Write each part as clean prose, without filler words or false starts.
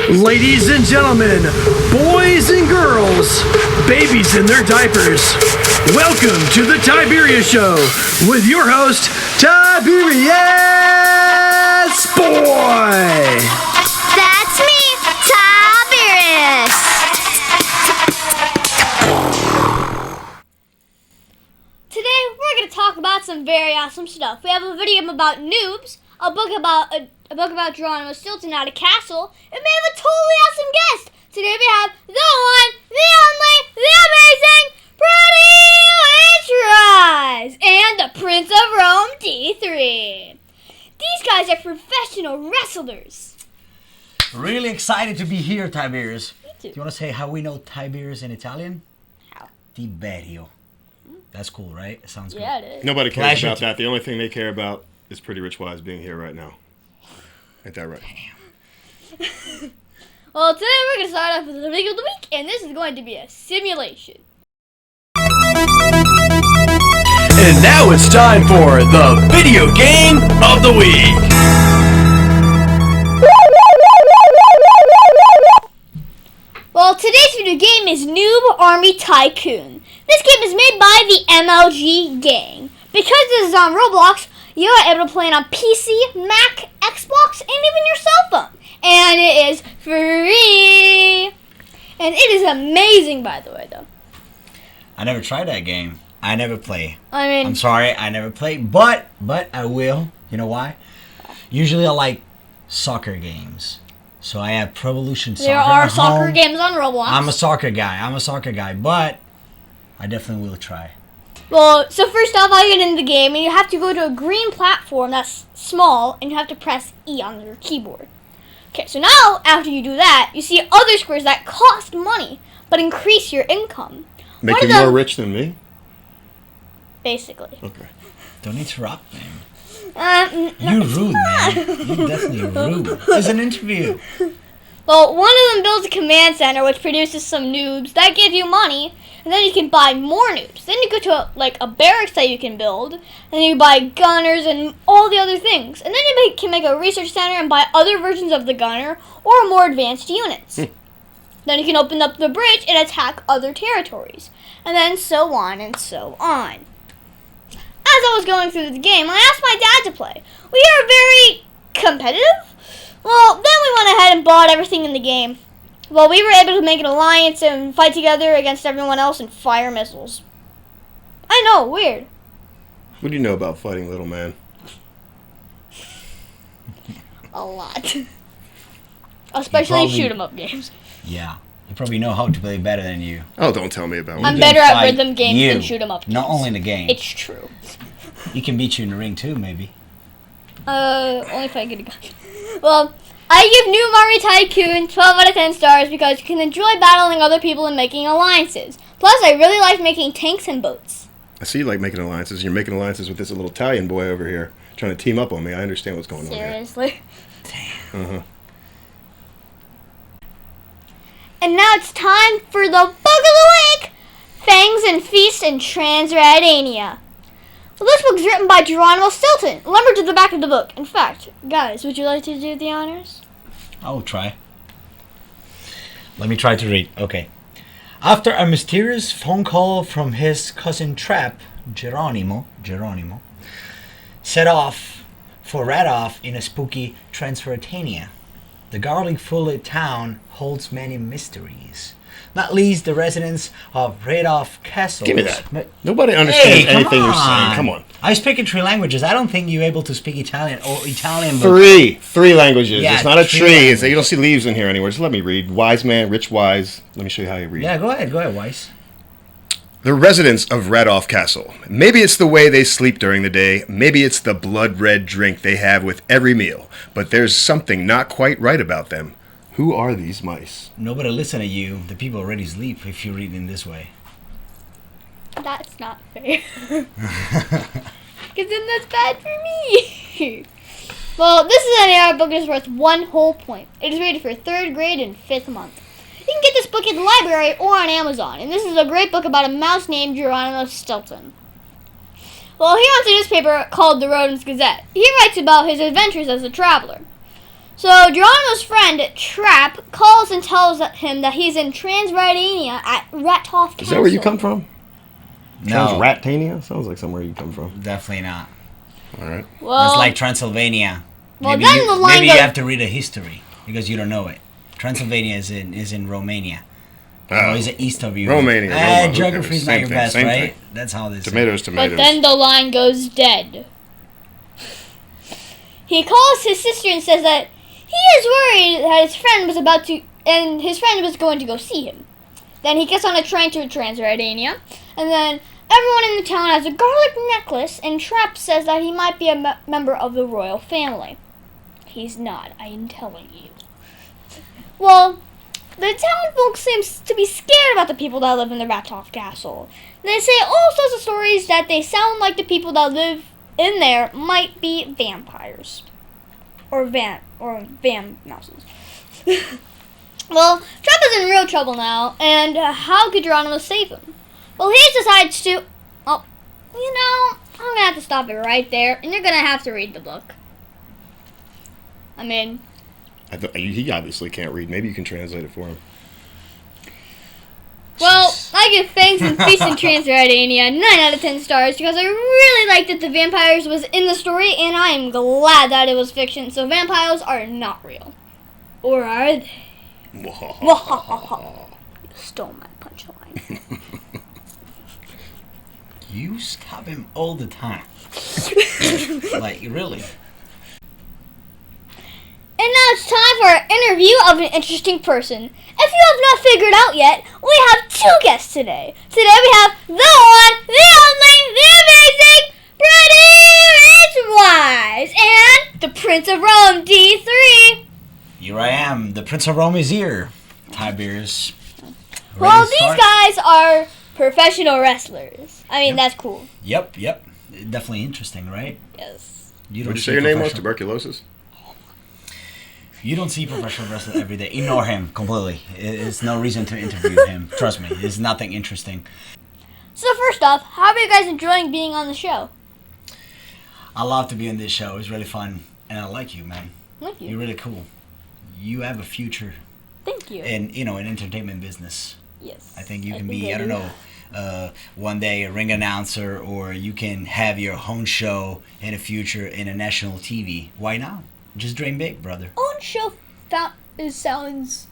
Ladies and gentlemen, boys and girls, babies in their diapers, welcome to the Tiberius Show with your host, Tiberius Boy! That's me, Tiberius! Today, we're going to talk about some very awesome stuff. We have a video about noobs, a book about Geronimo Stilton at a castle, and we have a totally awesome guest. Today we have the one, the only, the amazing, Pretty Rich Rise, and the Prince of Rome D3. These guys are professional wrestlers. Really excited to be here, Tiberius. Me too. Do you want to say how we know Tiberius in Italian? How? Tiberio. That's cool, right? It sounds good. Yeah, it is. Nobody cares Pleasure about to- that. The only thing they care about is Pretty Rich Wise being here right now. Ain't that right? Well, today we're going to start off with the video of the week, and this is going to be a simulation. And now it's time for the video game of the week. Well, today's video game is Noob Army Tycoon. This game is made by the MLG gang. Because this is on Roblox, you are able to play it on PC, Mac, Xbox, and even your cell phone. And it is free. And it is amazing, by the way, though. I never tried that game. I never play. I I'm mean, sorry, I never play, but I will. You know why? Usually I like soccer games. So I have Pro Evolution Soccer there are at soccer home. games on Roblox. I'm a soccer guy, but I definitely will try. Well, so first off, I get in the game, and you have to go to a green platform that's small, and you have to press E on your keyboard. Okay, so now, after you do that, you see other squares that cost money, but increase your income. Make One you of them- more rich than me? Basically. Okay. Don't interrupt, man. No, You're it's rude, not. man. You're definitely rude. It's an interview. Well, one of them builds a command center, which produces some noobs that give you money, and then you can buy more noobs. Then you go to a barracks that you can build, and then you buy gunners and all the other things. And then you can make a research center and buy other versions of the gunner or more advanced units. Then you can open up the bridge and attack other territories. And then so on and so on. As I was going through the game, I asked my dad to play. We are very competitive. Well, then we went ahead and bought everything in the game. Well, we were able to make an alliance and fight together against everyone else and fire missiles. I know, weird. What do you know about fighting, little man? A lot. Especially probably- shoot 'em up games. Yeah. You probably know how to play better than you. Oh, don't tell me about I'm it. can better at fight rhythm games you, than shoot 'em up games. Not only in the game. It's true. He can beat you in the ring too, maybe. Only if I get a gun. Well, I give Noob Army Tycoon 12 out of 10 stars because you can enjoy battling other people and making alliances. Plus, I really like making tanks and boats. I see you like making alliances. You're making alliances with this little Italian boy over here trying to team up on me. I understand what's going on here. Seriously. Uh-huh. And now it's time for the book of the week! Fangs and Feast in Transradania. Well, this book's written by Geronimo Stilton. Remember to the back of the book. In fact, guys, would you like to do the honors? I will try. Let me try to read. Okay. After a mysterious phone call from his cousin Trap, Geronimo set off for Radoff in a spooky Transradania. The garlic-full town holds many mysteries. Not least the residents of Radoff Castle. Give me that. Nobody understands come anything you're on. saying. Come on. I speak in 3 languages. I don't think you're able to speak Italian or Italian. But Three languages. Yeah, it's not a 3 tree. languages. You don't see leaves in here anywhere. So let me read. Wise man, rich wise. Let me show you how you read. yeah, go ahead, Weiss. The residents of Radoff Castle. Maybe it's the way they sleep during the day. Maybe it's the blood-red drink they have with every meal. But there's something not quite right about them. Who are these mice? Nobody listen to you. The people already sleep if you read in this way. That's not fair. Because then that's bad for me. Well, this is an AR book that's worth 1 whole point. It is rated for 3rd grade and 5th month. You can get this book at the library or on Amazon. And this is a great book about a mouse named Geronimo Stilton. Well, he owns a newspaper called the Rodents Gazette. He writes about his adventures as a traveler. So Geronimo's friend Trap calls and tells him that he's in Transridania at Rathoff Castle. Is that where you come from? No, Transratania? Sounds like somewhere you come from. definitely not. All right. Well, It's like Transylvania. well, Maybe then you, the line maybe goes. you have to read a history because you don't know it. Transylvania is in Romania. Or is it east of Europe? Romania. Roma, who geography cares? is not Same your thing, best, same right? thing. That's how this. Tomatoes, tomatoes. But then the line goes dead. He calls his sister and says that he is worried that his friend was going to go see him. Then he gets on a train to Transridania, and then everyone in the town has a garlic necklace, and Trap says that he might be a member of the royal family. He's not, I am telling you. Well, the town folks seem to be scared about the people that live in the Rathoff Castle. They say all sorts of stories that they sound like the people that live in there might be vampires. Or van mouses. Well, Trap is in real trouble now, and how could Geronimo save him? Well, he decides to... Oh, I'm going to have to stop it right there, and you're going to have to read the book. I mean... He obviously can't read. Maybe you can translate it for him. Well, I give Fangs and Feast in Transridania 9 out of 10 stars because I really liked that the vampires was in the story, and I am glad that it was fiction, so vampires are not real. Or are they? You stole my punchline. You stop him all the time. Like, really? And now it's time for our interview of an interesting person. If you have not figured out yet, we have 2 guests today. Today we have the one, the only, the amazing, Pretty Rich Wise, and the Prince of Rome D3. Here I am. The Prince of Roma is here. Tiberius. Well, these guys are professional wrestlers. I mean, that's cool. Yep. Definitely interesting, right? Yes. You Would you see say your name was professional- tuberculosis? You don't see professional wrestler every day. Ignore him completely. It's no reason to interview him. Trust me, it's nothing interesting. So first off, how are you guys enjoying being on the show? I love to be on this show. It's really fun, and I like you, man. Thank you. You're really cool. You have a future Thank you. in entertainment business. Yes. I think you can think be, I don't do. know, one day a ring announcer, or you can have your own show in the future in a national TV. Why not? Just dream big, brother. Own show sounds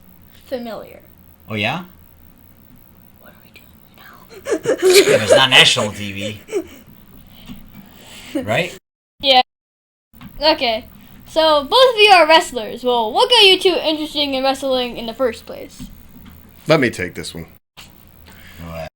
familiar. Oh, yeah? What are we doing now? If it's not national TV. Right? Yeah. Okay. So both of you are wrestlers. Well, what got you 2 interested in wrestling in the first place? Let me take this one. What?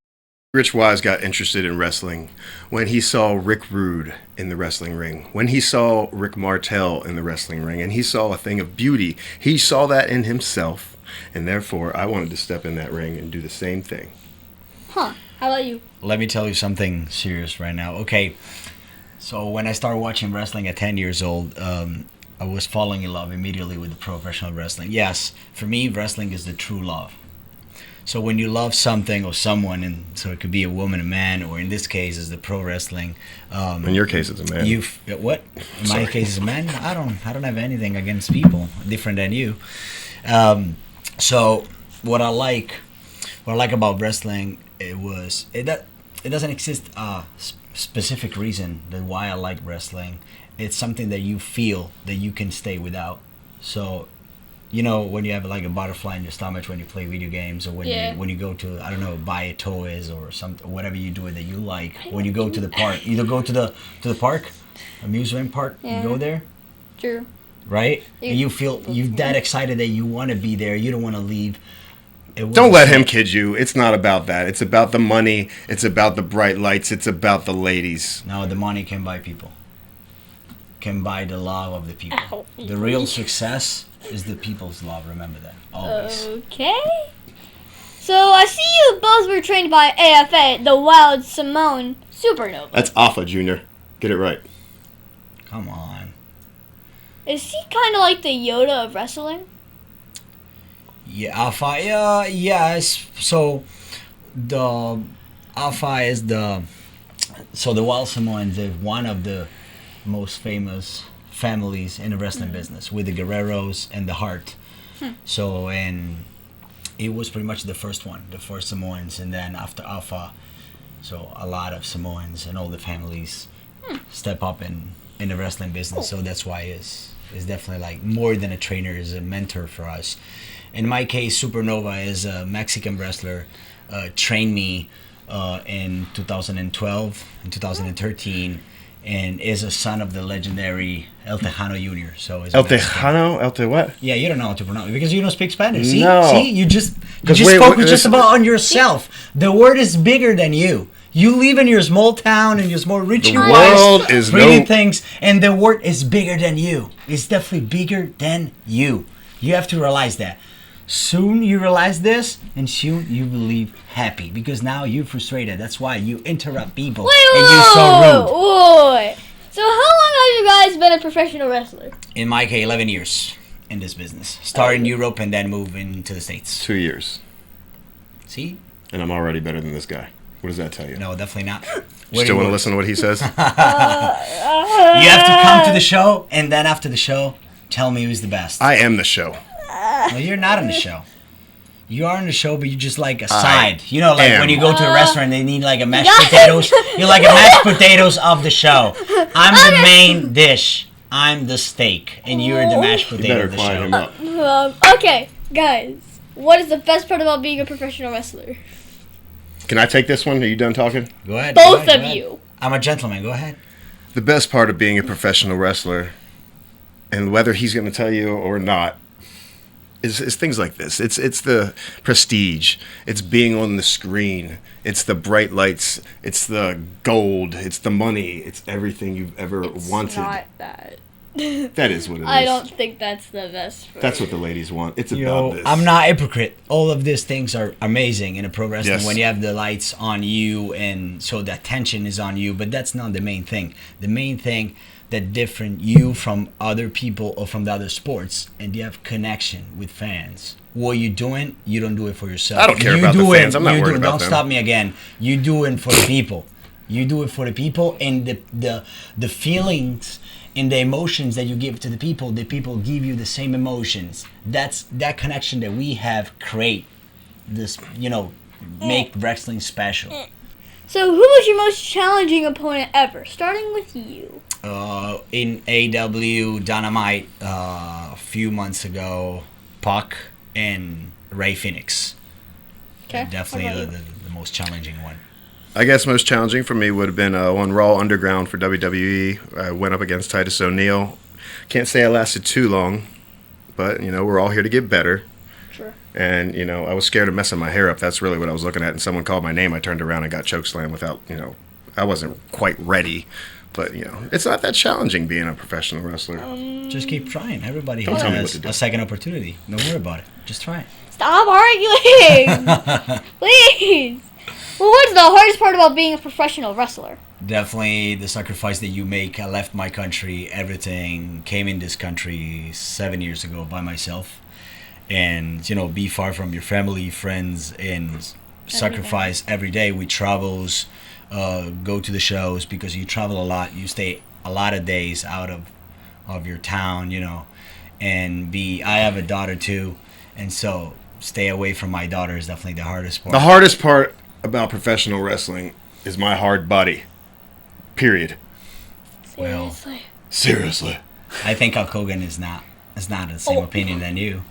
Rich Wise got interested in wrestling when he saw Rick Rude in the wrestling ring, when he saw Rick Martel in the wrestling ring, and he saw a thing of beauty. He saw that in himself, and therefore I wanted to step in that ring and do the same thing. Huh. How about you? Let me tell you something serious right now. Okay, so when I started watching wrestling at 10 years old, I was falling in love immediately with the professional wrestling. Yes, for me, wrestling is the true love. So when you love something or someone, and so it could be a woman, a man, or in this case, is the pro wrestling. In your case, it's a man. What? In my Sorry. case, is a man. I don't have anything against people different than you. So what I like about wrestling, it doesn't exist a specific reason that why I like wrestling. It's something that you feel that you can stay without. So, when you have like a butterfly in your stomach when you play video games, or when you go to, I don't know, buy toys or something, whatever you do that you like. When you go to the park, either go to the park, amusement park, you go there, True. right? And you feel that excited that you want to be there. You don't want to leave. Don't let him kid you. It's not about that. It's about the money. It's about the bright lights. It's about the ladies. No, the money can buy people. Can buy the love of the people. Ow. The real success is the people's love. Remember that always. Okay. So I see you both were trained by AFA, the Wild Simone Supernova. That's Alpha, Junior. Get it right. Come on. Is he kind of like the Yoda of wrestling? Yeah, Alpha. Yes. So the Alpha is the Wild Samoans is one of the most famous families in the wrestling business with the Guerreros and the Heart. So, and it was pretty much the first one, the first Samoans, and then after Alpha, so a lot of Samoans and all the families step up in the wrestling business. So that's why it's definitely like more than a trainer, is a mentor for us. In my case, Supernova is a Mexican wrestler, trained me in 2012 and 2013, and is a son of the legendary El Tejano Jr. So is El Tejano? El Te what? Yeah, you don't know how to pronounce it because you don't speak Spanish. See, No. see, you just wait, focus just listen. about on yourself. The word is bigger than you. You live in your small town and your small richy The world is reading no- things, and the word is bigger than you. It's definitely bigger than you. You have to realize that. Soon you realize this, and soon you will leave happy because now you're frustrated. That's why you interrupt people and you're so rude. Wait. So how long have you guys been a professional wrestler? In my case, 11 years in this business. Start in Europe and then move into the States. 2 years. See? And I'm already better than this guy. What does that tell you? No, definitely not. You still want to listen to what he says? You have to come to the show, and then after the show, tell me who's the best. I am the show. Well, you're not on the show. You are on the show, but you're just like a side. You know, like when you go to a restaurant, they need like a mashed potatoes. You're like a mashed potatoes of the show. I'm the main dish. I'm the steak, and you're the mashed You potato better of the quiet show. him up. Okay, guys. What is the best part about being a professional wrestler? Can I take this one? Are you done talking? Go ahead. Both go of ahead. you. I'm a gentleman. Go ahead. The best part of being a professional wrestler, and whether he's going to tell you or not, is things like this. It's the prestige. It's being on the screen. It's the bright lights. It's the gold. It's the money. It's everything you've ever wanted. Not that. That is what it is. I don't think that's the best. That's what the ladies want. It's You about know, this. I'm not a hypocrite. All of these things are amazing in a pro wrestling Yes. when you have the lights on you and so the attention is on you, but that's not the main thing. The main thing that different you from other people or from the other sports, and you have connection with fans. What you're doing, you don't do it for yourself. I don't care You about the do fans. it- I'm not you worried do- about Don't them. stop me again. You do it for the people. You do it for the people, and the feelings and the emotions that you give to the people give you the same emotions. That's that connection that we have create this, make wrestling special. So, who was your most challenging opponent ever? Starting with you. In AW Dynamite a few months ago, Puck and Ray Phoenix. Okay. Definitely the most challenging one. I guess most challenging for me would have been on Raw Underground for WWE. I went up against Titus O'Neil. Can't say I lasted too long, but we're all here to get better. Sure. And I was scared of messing my hair up. That's really what I was looking at. And someone called my name. I turned around and got chokeslammed without. I wasn't quite ready. But it's not that challenging being a professional wrestler. Just keep trying. Everybody Don't tell me what has to do. a second opportunity. Don't worry about it. Just try it. Stop arguing! Please! Well, what's the hardest part about being a professional wrestler? Definitely the sacrifice that you make. I left my country, everything, came in this country 7 years ago by myself. And, be far from your family, friends, and sacrifice every day with travels, go to the shows because you travel a lot. You stay a lot of days out of your town, and I have a daughter too. And so stay away from my daughter is definitely the hardest part. The hardest part about professional wrestling is my hard body. Period. Well, Seriously. I think Hulk Hogan is not the same opinion than you.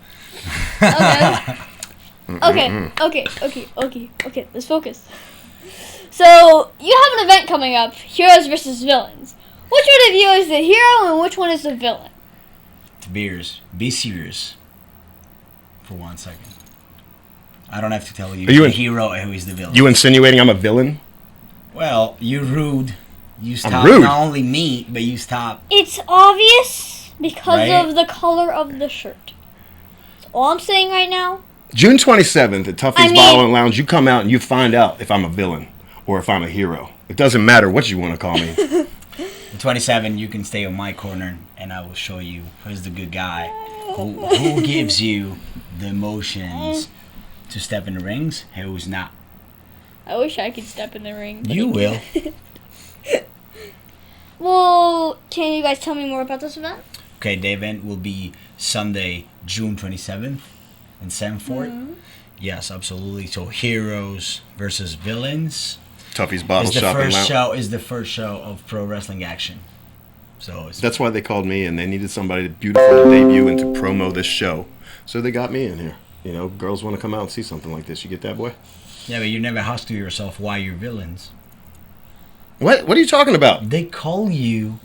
Okay, let's focus. So, you have an event coming up, Heroes versus Villains. Which one of you is the hero and which one is the villain? TIberius, be serious for 1 second. I don't have to tell you Are you the in- hero and who is the villain. You insinuating I'm a villain? Well, you're rude. You stop rude. not only me, but you stop. It's obvious because Right? of the color of the shirt. That's all I'm saying right now. June 27th at Tuffy's I mean- Bottle and Lounge, you come out and you find out if I'm a villain or if I'm a hero. It doesn't matter what you want to call me. The 27, you can stay on my corner, and I will show you who's the good guy. Who gives you the emotions to step in the rings, and who's not. I wish I could step in the ring. but You I will. can't. Well, So, can you guys tell me more about this event? Okay, the event will be Sunday, June 27th in Sanford. Yes, absolutely. So heroes versus villains. Tuffy's Bottle Shop and Lounge. Is the first show of Pro Wrestling Action. So that's why they called me, and they needed somebody beautiful to debut and to promo this show. So they got me in here. You know, girls want to come out and see something like this. You get that, boy? Yeah, but you never asked to yourself why you're villains. What? What are you talking about? They call you.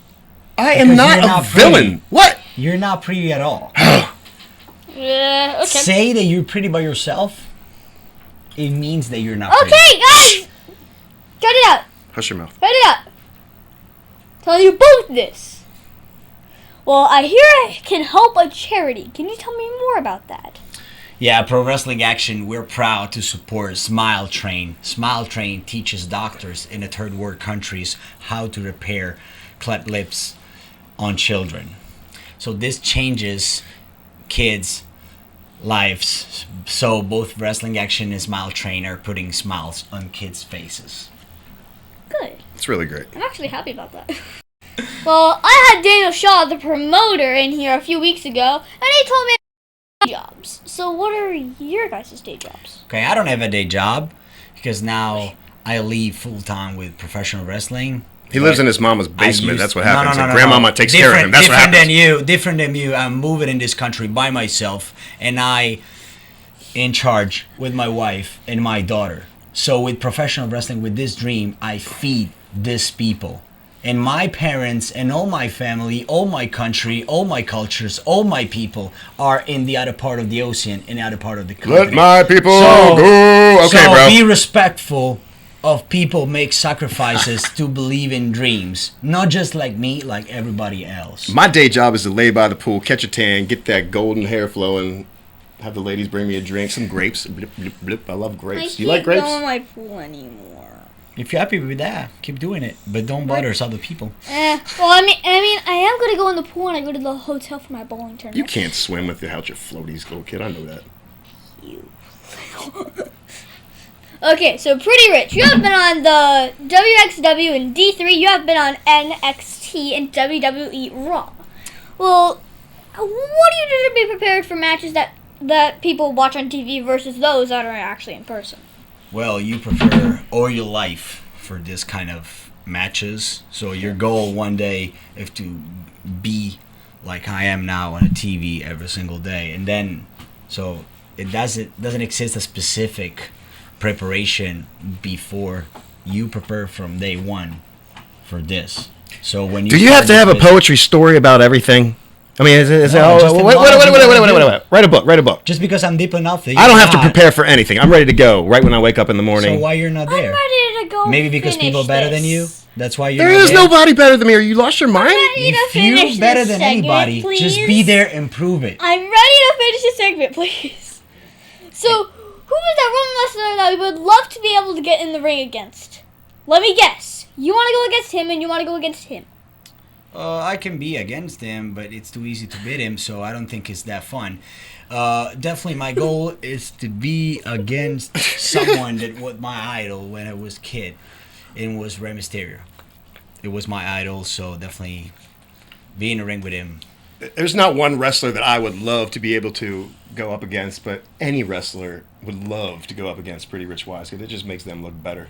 I am not a villain. Pretty. What? You're not pretty at all. Yeah, okay. Say that you're pretty by yourself. It means that you're not pretty. Okay, guys! Cut it out. Hush your mouth. Cut it out. Tell you both this. Well, I hear I can help a charity. Can you tell me more about that? Yeah, Pro Wrestling Action, we're proud to support Smile Train. Smile Train teaches doctors in the third world countries how to repair cleft lips on children. So this changes kids' lives. So both Wrestling Action and Smile Train are putting smiles on kids' faces. Good. It's really great. I'm actually happy about that. Well, I had Daniel Shaw, the promoter, in here a few weeks ago, and he told me jobs. So what are your guys' day jobs? Okay, I don't have a day job because now I leave full-time with professional wrestling. He lives in his mama's basement. That's what happens. And Grandmama takes care of him. That's what happens. Different than you. I'm moving in this country by myself, and I in charge with my wife and my daughter. So with professional wrestling, with this dream, I feed these people. And my parents and all my family, all my country, all my cultures, all my people are in the other part of the ocean, in the other part of the continent. Let my people go. Okay, so bro. Be respectful of people make sacrifices to believe in dreams. Not just like me, like everybody else. My day job is to lay by the pool, catch a tan, get that golden hair flowing, have the ladies bring me a drink, some grapes. Blip, blip, blip. I love grapes. You like grapes? I can't go in my pool anymore. If you're happy with that, keep doing it. But don't bother other people. Well, I mean, I am going to go in the pool and I go to the hotel for my bowling tournament. You can't swim without your floaties, little kid. I know that. You. Okay, so Pretty Rich, you have been on the WXW and D3. You have been on NXT and WWE Raw. Well, what do you do to be prepared for matches that people watch on TV versus those that are actually in person? Well, you prepare all your life for this kind of matches. So your goal one day is to be like I am now on a TV every single day. And then, so it doesn't exist a specific preparation before you prepare from day one for this. So when you do you have to have a poetry story about everything? I mean, wait a book. Just because I'm deep enough, I don't have to prepare for anything. I'm ready to go right when I wake up in the morning. So why you're not there? I'm ready to go. Maybe because people are better than you. That's why you're. There is nobody better than me. Are you lost your mind? If you're better than anybody, just be there and prove it. I'm ready to finish the segment, please. So, who is that Roman wrestler that we would love to be able to get in the ring against? Let me guess. You want to go against him, and you want to go against him. I can be against him, but it's too easy to beat him, so I don't think it's that fun. Definitely my goal is to be against someone that was my idol when I was a kid. It was Rey Mysterio. It was my idol, so definitely be in the ring with him. There's not one wrestler that I would love to be able to go up against, but any wrestler would love to go up against Pretty Rich Wise, because it just makes them look better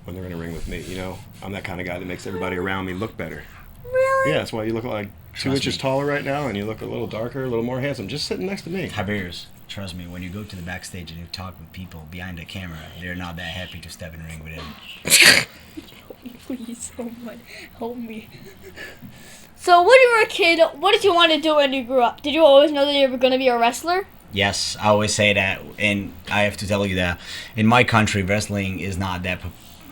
when they're in a ring with me. You know, I'm that kind of guy that makes everybody around me look better. Really? Yeah, that's why you look like 2 inches taller right now, and you look a little darker, a little more handsome, just sitting next to me. TIberius, trust me, when you go to the backstage and you talk with people behind the camera, they're not that happy to step in the ring with him. Please, someone help me. So, when you were a kid, what did you want to do when you grew up? Did you always know that you were going to be a wrestler? Yes, I always say that, and I have to tell you that in my country, wrestling is not that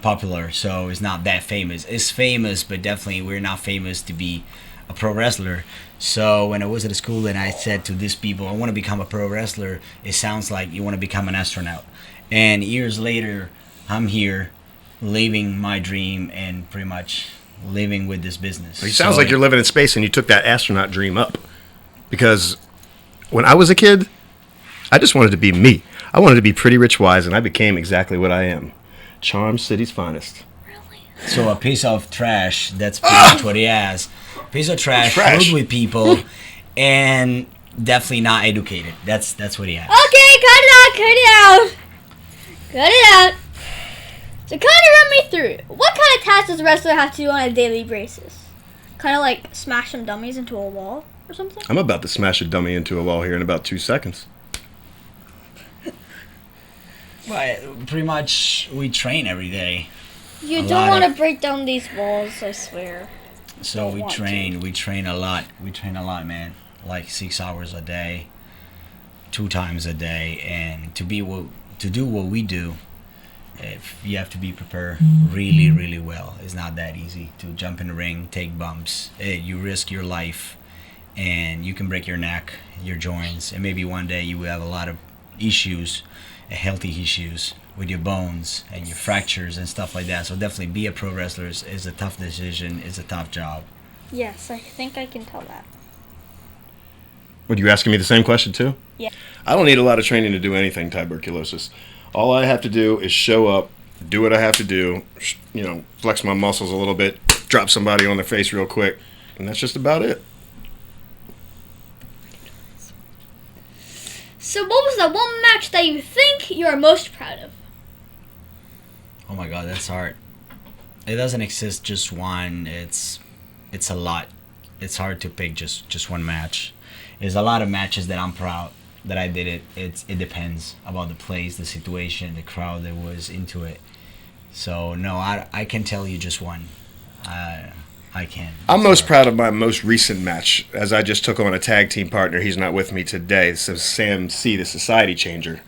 popular, so it's not that famous. It's famous, but definitely we're not famous to be a pro wrestler. So when I was at school and I said to these people, I want to become a pro wrestler, it sounds like you want to become an astronaut. And years later, I'm here living my dream and pretty much living with this business. It sounds like you're living in space and you took that astronaut dream up. Because when I was a kid, I just wanted to be me. I wanted to be Pretty Rich Wise, and I became exactly what I am. Charm City's finest. Really? So a piece of trash, that's pretty much what he has. Piece of trash, filled with people, and definitely not educated. That's what he has. Okay, cut it out. So kind of run me through. What kind of tasks does a wrestler have to do on a daily basis? Kind of like smash some dummies into a wall or something? I'm about to smash a dummy into a wall here in about 2 seconds. Well, pretty much we train every day. You don't want to break down these walls, I swear. So we train a lot. We train a lot, man. Like 6 hours a day, 2 times a day, and to do what we do, if you have to be prepared really, really well. It's not that easy to jump in the ring, take bumps. You risk your life, and you can break your neck, your joints, and maybe one day you will have a lot of issues, healthy issues with your bones and your fractures and stuff like that. So definitely be a pro wrestler is a tough decision. It's a tough job. Yes, I think I can tell that. Would you asking me the same question too? Yeah. I don't need a lot of training to do anything tuberculosis. All I have to do is show up, do what I have to do, flex my muscles a little bit, drop somebody on their face real quick, and that's just about it. So what was the one match that you think you are most proud of? Oh my God, that's hard. It doesn't exist just one. It's a lot. It's hard to pick just one match. There's a lot of matches that I'm proud that I did it. It depends about the place, the situation, the crowd that was into it. So no, I can tell you just one. I can. I'm most proud of my most recent match, as I just took on a tag team partner. He's not with me today. This is Sam C, the Society Changer.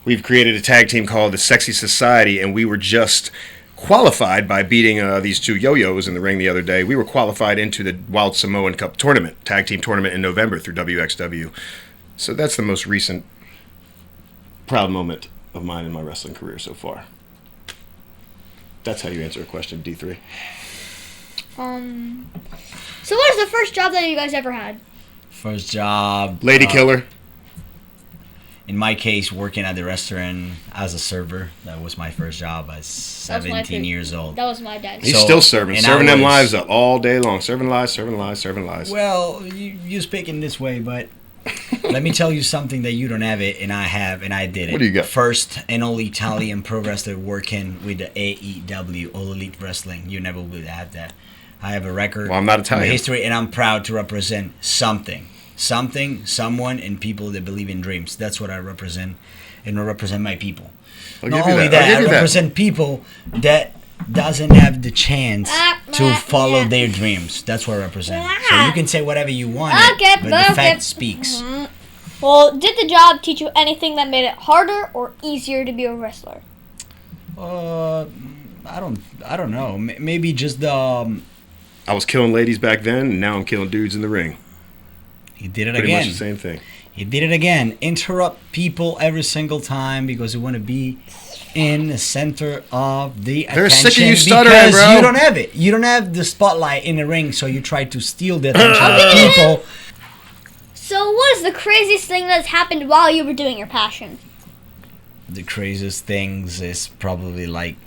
We've created a tag team called the Sexy Society, and we were just qualified by beating these 2 yo-yos in the ring the other day. We were qualified into the Wild Samoan Cup tournament, tag team tournament in November through WXW. So that's the most recent proud moment of mine in my wrestling career so far. That's how you answer a question, D3. So what is the first job that you guys ever had? First job. Lady Killer. In my case, working at the restaurant as a server. That was my first job. I was 17 years old. That was my dad. He's still serving them lives up all day long. Serving lives. Well, you speaking this way, but let me tell you something that you don't have it, and I have, and I did it. What do you got? First and only Italian pro wrestler working with the AEW, All Elite Wrestling. You never would have that. I have a record. Well, I'm not Italian. History, and I'm proud to represent something, someone, and people that believe in dreams. That's what I represent, and I represent my people. Not only that, I represent people that doesn't have the chance to follow their dreams. That's what I represent. So you can say whatever you want, but the fact speaks. Well, did the job teach you anything that made it harder or easier to be a wrestler? I don't know. Maybe just the. I was killing ladies back then, and now I'm killing dudes in the ring. He did it Pretty again. much the same thing. He did it again. Interrupt people every single time because you want to be in the center of the attention. They're sick of you stuttering, bro. You don't have it. You don't have the spotlight in the ring, so you try to steal the attention of people. So what is the craziest thing that's happened while you were doing your passion? The craziest things is probably like,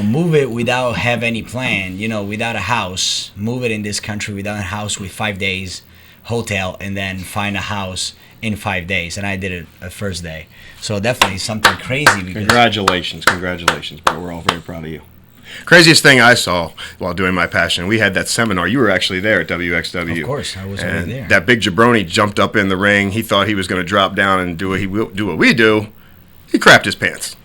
move it without have any plan. Without a house. Move it in this country without a house with 5 days hotel, and then find a house in 5 days. And I did it the first day. So definitely something crazy. Congratulations, bro. We're all very proud of you. Craziest thing I saw while doing my passion, we had that seminar. You were actually there at WXW. Of course, I was over there. That big jabroni jumped up in the ring. He thought he was going to drop down and do what we do. He crapped his pants.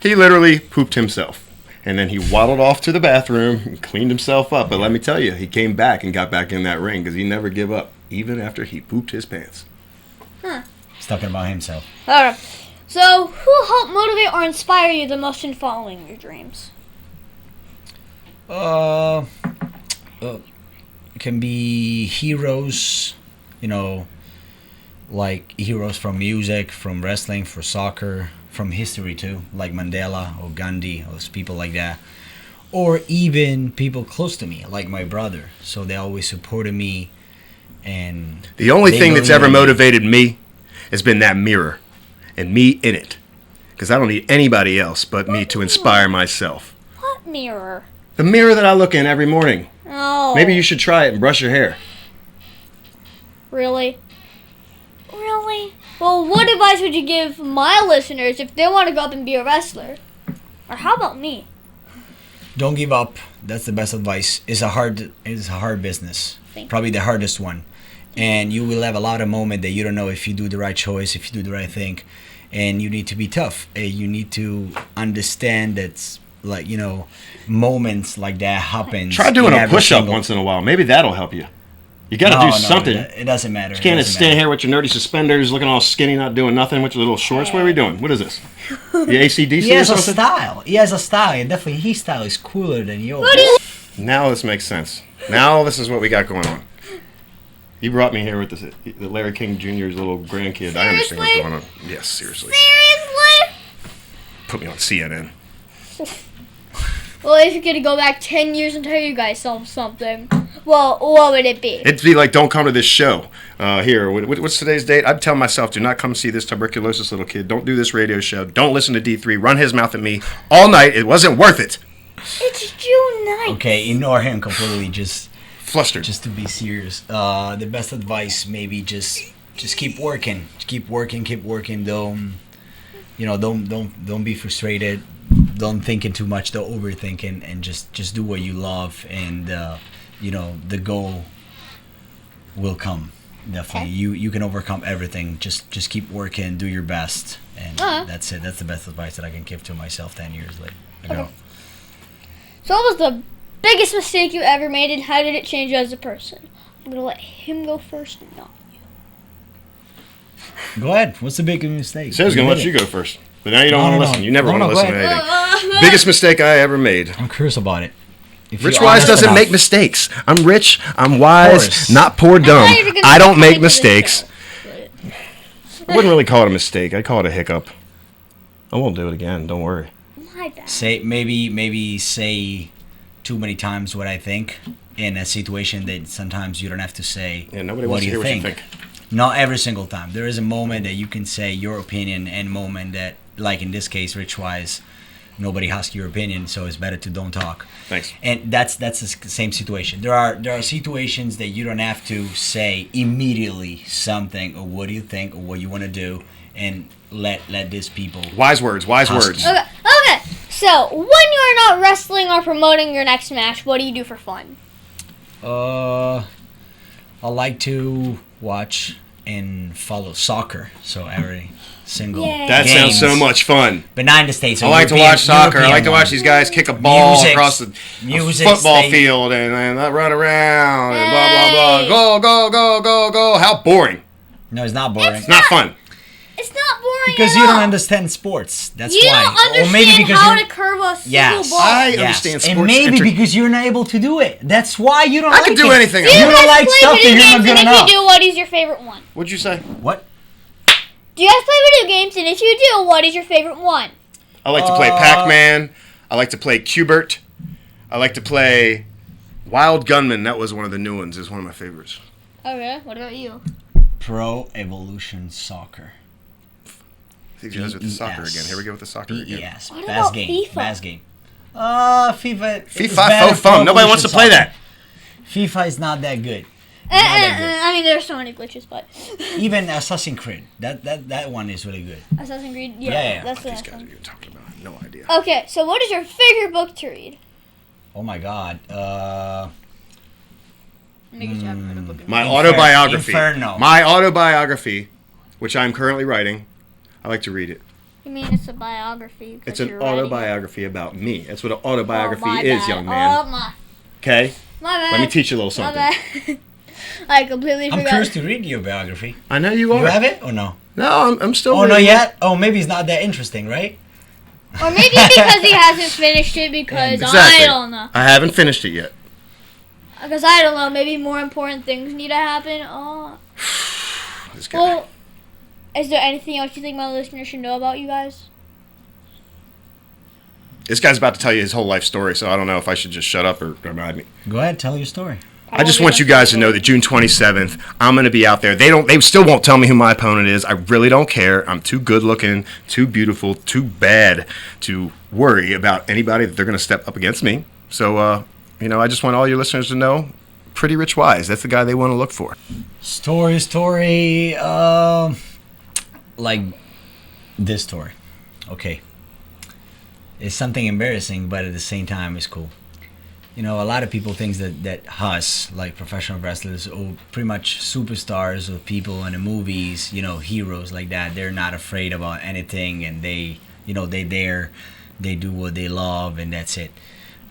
He literally pooped himself. And then he waddled off to the bathroom and cleaned himself up. But let me tell you, he came back and got back in that ring because he never give up, even after he pooped his pants. Huh. He's talking about himself. All right. So, who helped motivate or inspire you the most in following your dreams? It can be heroes, like heroes from music, from wrestling, for soccer, from history too, like Mandela or Gandhi or people like that. Or even people close to me, like my brother. So they always supported me. And the only thing that's ever motivated me has been that mirror and me in it. because I don't need anybody else but me to inspire myself. What mirror? The mirror that I look in every morning. Oh. Maybe you should try it and brush your hair. Really? Really? Well, what advice would you give my listeners if they want to go up and be a wrestler? Or how about me? Don't give up. That's the best advice. It's a hard business. Probably the hardest one. And you will have a lot of moments that you don't know if you do the right choice, if you do the right thing. And you need to be tough. You need to understand that, like, you know, moments like that happen. Try doing a push-up once in a while. Maybe that'll help you. You got to do something. It doesn't matter. You can't just stand here with your nerdy suspenders, looking all skinny, not doing nothing with your little shorts. What are we doing? What is this? The ACDC He has or a something? style. He has a style. And definitely his style is cooler than yours. Now this makes sense. Now this is what we got going on. You brought me here with this, the Larry King Jr.'s little grandkid. I understand what's going on. Yes, seriously. Seriously? Put me on CNN. Well, if you could go back 10 years and tell you guys something, well, what would it be? It'd be like, don't come to this show. Here, what's today's date? I'd tell myself, do not come see this tuberculosis little kid. Don't do this radio show. Don't listen to D3. Run his mouth at me all night. It wasn't worth it. It's June 9th. Okay, ignore him completely. Just Flustered. to be serious. The best advice, maybe just keep working. Keep working. Don't be frustrated. Don't think it too much. Don't overthink it, and just do what you love, and the goal will come. Definitely, you can overcome everything. Just keep working, do your best, and that's it. That's the best advice that I can give to myself 10 years ago. Okay. So what was the biggest mistake you ever made, and how did it change you as a person? I'm gonna let him go first, not you. Go ahead. What's the biggest mistake? He said he was going to let you go first. But now you don't want to No. listen. You never No, want to listen go to ahead. anything. Biggest mistake I ever made. I'm curious about it. If Rich you're Wise honest doesn't enough. make mistakes. I'm rich. I'm wise. course. Not poor dumb. thought you were gonna I don't say make to this mistakes. show, I wouldn't really call it a mistake. I'd call it a hiccup. I won't do it again. Don't worry. but my bad. Say maybe say too many times what I think in a situation that sometimes you don't have to say. Yeah, nobody what wants do to you hear what you think. think. Not every single time. There is a moment that you can say your opinion, and moment that, like in this case, Rich Wise, nobody asks your opinion, so it's better to don't talk. Thanks. And that's the same situation. There are situations that you don't have to say immediately something or what do you think or what you want to do, and let these people. Wise words. Wise Husky. words. Okay. So when you're not wrestling or promoting your next match, what do you do for fun? I like to watch and follow soccer. So every single Yay. That games. sounds so much fun. But not in the States. I like to watch soccer. I like to watch these guys kick a ball across the football field and run around and blah, blah, blah. Go. How boring. No, it's not boring. It's not fun. It's not boring Because at you don't all. understand sports. That's You why. don't understand or maybe because how you're, to curve a single Yes. ball. I yes. understand sports. And maybe because you're not able to do it. That's why you don't I like can do it. anything. Do you You don't guys like play stuff video that you're not games, good and enough. if you do, what is your favorite one? What'd you say? What? Do you guys play video games, and if you do, what is your favorite one? I like to play Pac-Man. I like to play Q*bert. I like to play Wild Gunman. That was one of the new ones. It's one of my favorites. Okay, what about you? Pro Evolution Soccer. I think you guys with the soccer PES. again. Here we go with the soccer again. PES. What Fast about game. FIFA? Fast game. FIFA. is FIFA, better faux fun. for Nobody wants to play Evolution that. Soccer. FIFA is not that good. Not that good. I mean, there's so many glitches, but Even Assassin's Creed. That one is really good. Assassin's Creed, Yeah. that's the These next guys are one. even talking about. I have no idea. Okay, so what is your favorite book to read? Oh my God. My autobiography. Inferno. My autobiography, which I'm currently writing. I like to read it. You mean it's a biography? 'cause It's an you're writing it? autobiography about me. That's what an autobiography Oh, my is, bad. young man. Oh, my Okay? bad. Let me teach you a little My something. bad. I completely I'm forgot. curious to read your biography. I know you are. You have it or no? No, I'm still Oh, not reading it. yet? Oh, maybe it's not that interesting, right? Or maybe because he hasn't finished it because Exactly. I don't know. I haven't finished it yet. Because I don't know, maybe more important things need to happen. Oh. This guy. Well, is there anything else you think my listeners should know about you guys? This guy's about to tell you his whole life story, so I don't know if I should just shut up or remind me. Go ahead, tell your story. I just want you guys to know that June 27th, I'm going to be out there. They still won't tell me who my opponent is. I really don't care. I'm too good looking, too beautiful, too bad to worry about anybody that they're going to step up against me. So, I just want all your listeners to know, Pretty Rich Wise, that's the guy they want to look for. Story, like this story. Okay. It's something embarrassing, but at the same time, it's cool. A lot of people think that us, like professional wrestlers or pretty much superstars or people in the movies, heroes like that, they're not afraid about anything, and they do what they love, and that's it.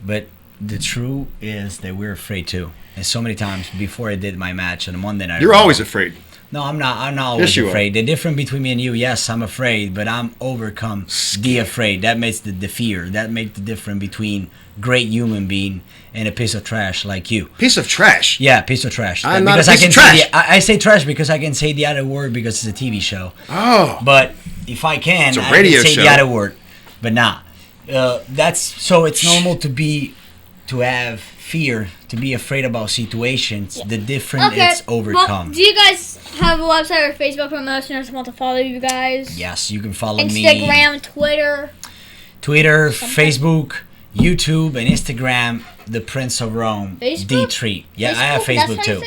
But the truth is that we're afraid too. And so many times before I did my match on a Monday night, You're always afraid. No, I'm not. I'm not always afraid. The difference between me and you, yes, I'm afraid, but I'm overcome the afraid. That makes the fear. That makes the difference between great human being and a piece of trash like you. Piece of trash? Yeah, piece of trash. I'm not a piece of trash. I say trash because I can say the other word because it's a TV show. Oh. But if I can, it's a radio I can say show. the other word. But nah. So it's normal to have fear, to be afraid about situations. Yeah. The difference is overcome. Well, do you guys have a website or Facebook for listeners want to follow you guys? Yes, you can follow me. Instagram, Twitter, Facebook, YouTube, and Instagram. The Prince of Roma, D3. Yeah, I have Facebook too.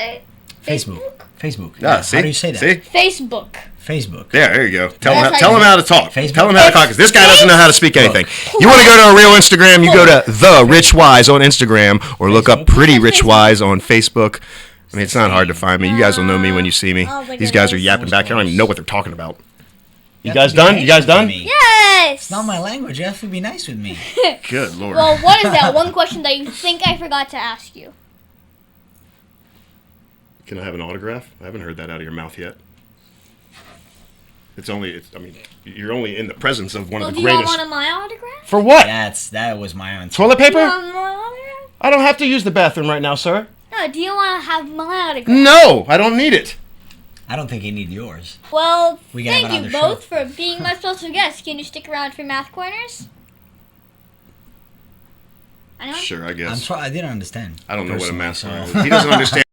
Facebook. Yeah, see? How do you say that? See? Facebook. Yeah, there you go. Tell them how to talk. Facebook. Tell them how to talk, because this guy doesn't know how to speak anything. You want to go to a real Instagram, you go to The Rich Wise on Instagram, or look up Pretty Rich Wise on Facebook. I mean, it's not hard to find me. You guys will know me when you see me. These guys are yapping back here. I don't even know what they're talking about. You guys done? Yes! It's not my language. You have to be nice with me. Good Lord. Well, what is that one question that you think I forgot to ask you? Can I have an autograph? I haven't heard that out of your mouth yet. You're only in the presence of one of the greatest. Do you want one of my autographs? For what? That was my answer. Toilet paper? Do you want my autograph? I don't have to use the bathroom right now, sir. No, do you want to have my autograph? No, I don't need it. I don't think you need yours. Well, We can have thank you another both for being my special guests. Can you stick around for Math Corners? Anyone? Sure, I guess. I didn't understand. I don't know what a math so. is. He doesn't understand.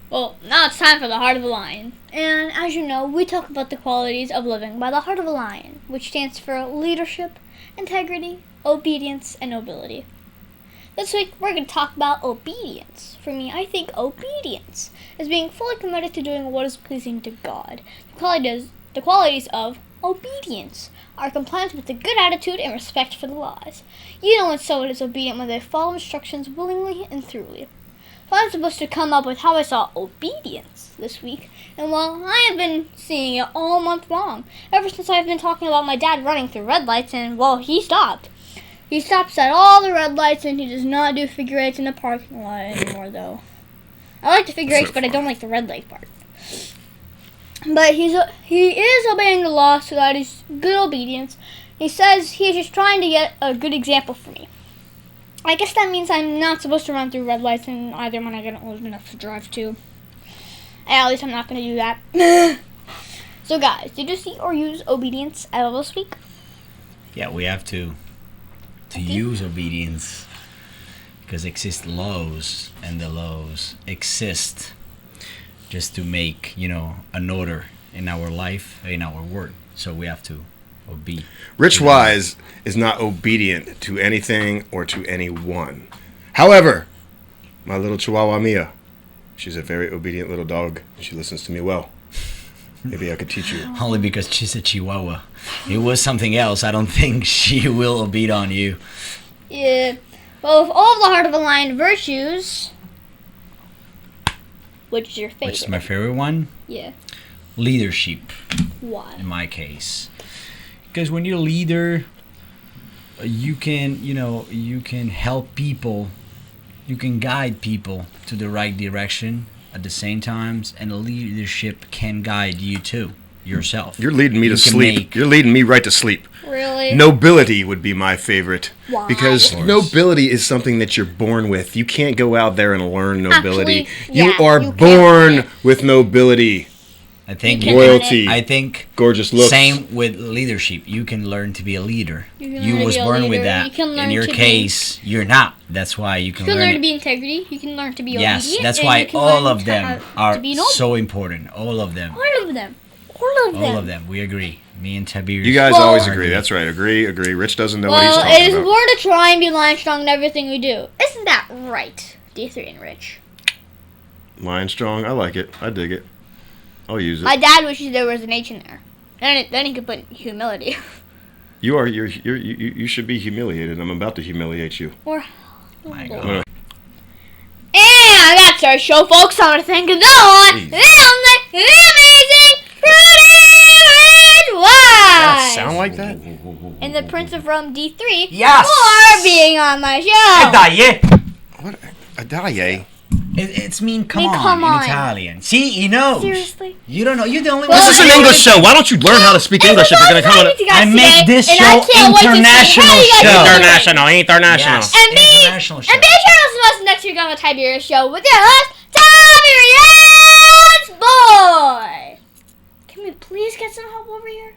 Well, now it's time for the Heart of a Lion. And as you know, we talk about the qualities of living by the Heart of a Lion, which stands for leadership, integrity, obedience, and nobility. This week, we're going to talk about obedience. For me, I think obedience is being fully committed to doing what is pleasing to God. The qualities of obedience are compliance with a good attitude and respect for the laws. You know when someone is obedient when they follow instructions willingly and thoroughly. So I'm supposed to come up with how I saw obedience this week, and well, I have been seeing it all month long, ever since I've been talking about my dad running through red lights, and well, he stopped. He stops at all the red lights, and he does not do figure eights in the parking lot anymore, though. I like the figure eights, but I don't like the red light part. But he is obeying the law, so that is good obedience. He says he is just trying to get a good example for me. I guess that means I'm not supposed to run through red lights and either when I get old enough to drive too. At least I'm not going to do that. So guys, did you see or use obedience at all this week? Yeah, we have to use obedience because exist laws, and the laws exist just to make, an order in our life, in our work. So we have to obey. Rich Wise is not obedient to anything or to anyone. However, my little Chihuahua Mia, she's a very obedient little dog. She listens to me well. Maybe I could teach you. Only because she's a Chihuahua. It was something else. I don't think she will obey on you. Yeah. Well, of all the Heart of a Lion virtues, which is your favorite? Which is my favorite one? Yeah. Leadership. Why? In my case. Because when you're a leader, you can help people, you can guide people to the right direction at the same times, and leadership can guide you too, yourself. You're leading me to sleep. You're leading me right to sleep. Really? Nobility would be my favorite. Why? Because nobility is something that you're born with. You can't go out there and learn nobility. Actually, yeah, you are born with nobility. I think You can Loyalty. I think Gorgeous looks. same with leadership. You can learn to be a leader. You can You learn to was be a born with leader. that. You can In learn your to be- case, you're not. That's why you You can can learn learn to it. be integrity. You can learn to be Yes, obedient. that's and why you can all learn of to them have- are to be noble. so important. All of them. All of them. All of them. All of them. We agree. Me and Tiberius. You guys Well- always agree. That's right. Agree. Rich doesn't know what he's Well, talking it is about. important to try and be lion strong in everything we do. Isn't that right, D3 and Rich? Lion strong. I like it. I dig it. I'll use it. My dad wishes there was an H in there. Then he could put humility. You should be humiliated. I'm about to humiliate you. Or My humble. God. And that's our show, folks. I want to thank the Jeez. the amazing Pretty Wise Sound like that? and the Prince of Rome D3 Yes. for being on my show. Dai. What? A daye? It's mean come Mean on come in on. Italian. See, he knows. Seriously? You don't know. You're the only Well, one. This is an English show. Why don't you learn how to speak English if you're going to come on it? I make this show international show. International. Yes. And be International show. sure to listen to us next week on the Tiberius Show with your host, Tiberius Boy. Can we please get some help over here?